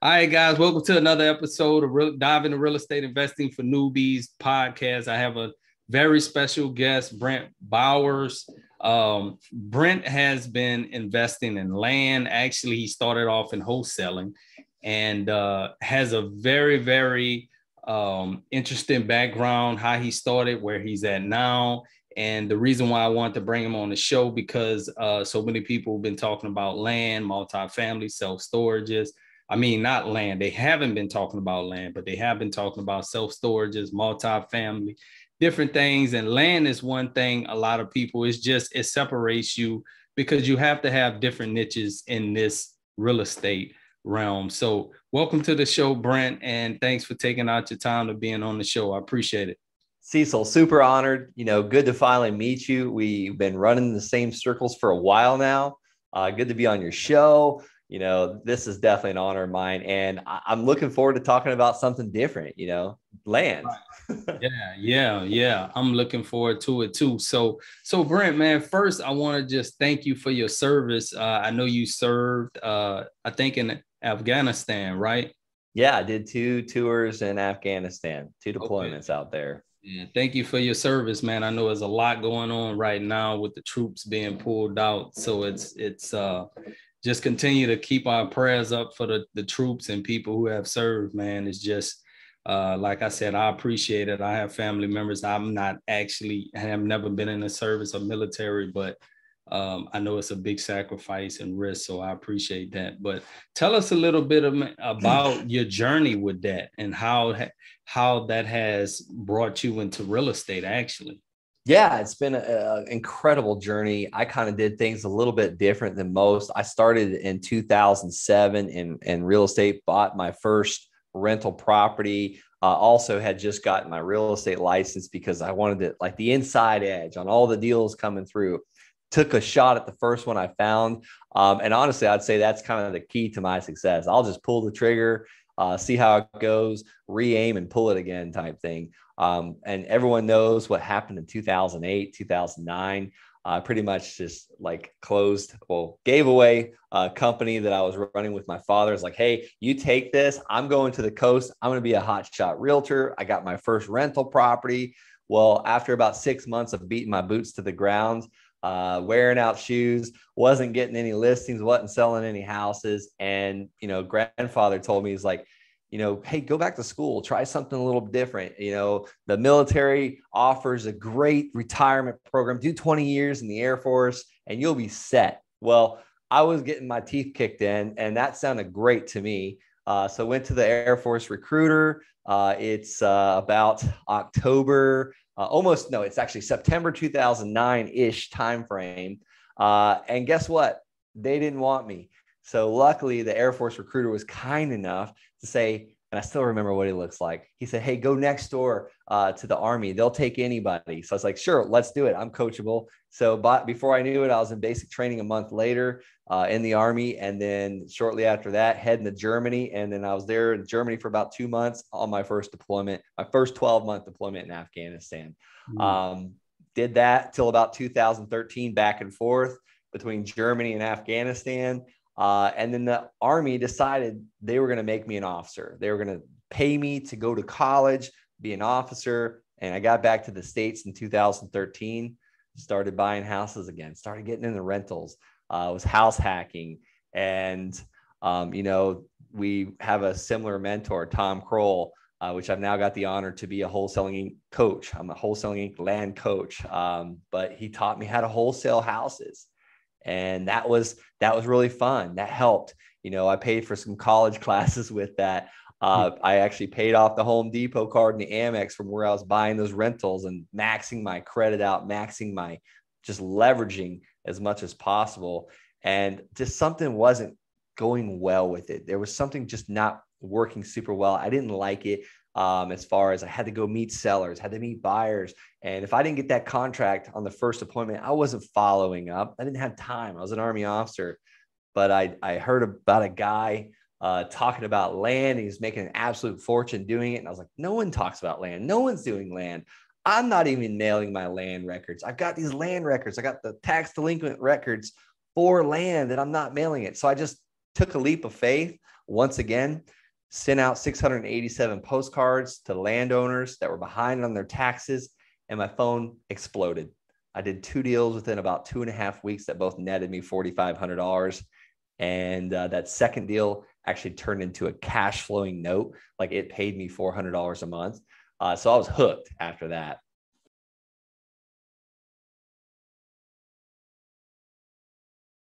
All right, guys, welcome to another episode of Dive into Real Estate Investing for Newbies podcast. I have a very special guest, Brent Bowers. Brent has been investing in land. Actually, he started off in wholesaling and has a very interesting background, how he started, where he's at now. And the reason why I wanted to bring him on the show, because so many people have been talking about land, multifamily, self-storages. I mean, not land. They haven't been talking about land, but they have been talking about self-storages, multifamily, different things. And land is one thing. A lot of people, it separates you because you have to have different niches in this real estate realm. So welcome to the show, Brent. And thanks for taking out your time to being on the show. I appreciate it. Cecil, super honored. Good to finally meet you. We've been running the same circles for a while now. Good to be on your show. This is definitely an honor of mine, and I'm looking forward to talking about something different, land. Yeah. I'm looking forward to it too. So Brent, man, first I want to just thank you for your service. I know you served, I think in Afghanistan, right? Yeah, I did 2 tours in Afghanistan, 2 deployments out there. Yeah, thank you for your service, man. I know there's a lot going on right now with the troops being pulled out. So it's just continue to keep our prayers up for the troops and people who have served, man. It's just, like I said, I appreciate it. I have family members. I have never been in the service or military, but I know it's a big sacrifice and risk. So I appreciate that. But tell us a little bit about your journey with that and how that has brought you into real estate, actually. Yeah, it's been an incredible journey. I kind of did things a little bit different than most. I started in 2007 in real estate, bought my first rental property. Also had just gotten my real estate license because I wanted it like the inside edge on all the deals coming through. Took a shot at the first one I found. And honestly, I'd say that's kind of the key to my success. I'll just pull the trigger, see how it goes, re-aim and pull it again type thing. And everyone knows what happened in 2008, 2009. Pretty much just gave away a company that I was running with my father. It's like, hey, you take this. I'm going to the coast. I'm going to be a hotshot realtor. I got my first rental property. Well, after about 6 months of beating my boots to the ground, wearing out shoes, wasn't getting any listings, wasn't selling any houses. And, grandfather told me, he's like, hey, go back to school, try something a little different. The military offers a great retirement program, do 20 years in the Air Force and you'll be set. Well, I was getting my teeth kicked in and that sounded great to me. So went to the Air Force recruiter. It's about October, it's actually September 2009-ish timeframe. And guess what? They didn't want me. So luckily the Air Force recruiter was kind enough to say, and I still remember what he looks like. He said, hey, go next door to the Army. They'll take anybody. So I was like, sure, let's do it. I'm coachable. So before I knew it, I was in basic training a month later in the Army. And then shortly after that, heading to Germany. And then I was there in Germany for about 2 months on my first deployment, my first 12-month deployment in Afghanistan. Mm-hmm. Did that till about 2013, back and forth between Germany and Afghanistan. And then the Army decided they were going to make me an officer. They were going to pay me to go to college, be an officer. And I got back to the States in 2013, started buying houses again, started getting into rentals, was house hacking. And, we have a similar mentor, Tom Kroll, which I've now got the honor to be a wholesaling coach. I'm a wholesaling land coach. But he taught me how to wholesale houses. And that was really fun. That helped. I paid for some college classes with that. I actually paid off the Home Depot card and the Amex from where I was buying those rentals and maxing my credit out, maxing my just leveraging as much as possible. And just something wasn't going well with it. There was something just not working super well. I didn't like it. As far as I had to go meet sellers, had to meet buyers. And if I didn't get that contract on the first appointment, I wasn't following up. I didn't have time. I was an Army officer, but I heard about a guy talking about land. He was making an absolute fortune doing it. And I was like, no one talks about land. No one's doing land. I'm not even mailing my land records. I've got these land records. I got the tax delinquent records for land that I'm not mailing it. So I just took a leap of faith, Once again, sent out 687 postcards to landowners that were behind on their taxes, and my phone exploded. I did 2 deals within about 2.5 weeks that both netted me $4,500. And that second deal actually turned into a cash flowing note. Like, it paid me $400 a month. So I was hooked after that.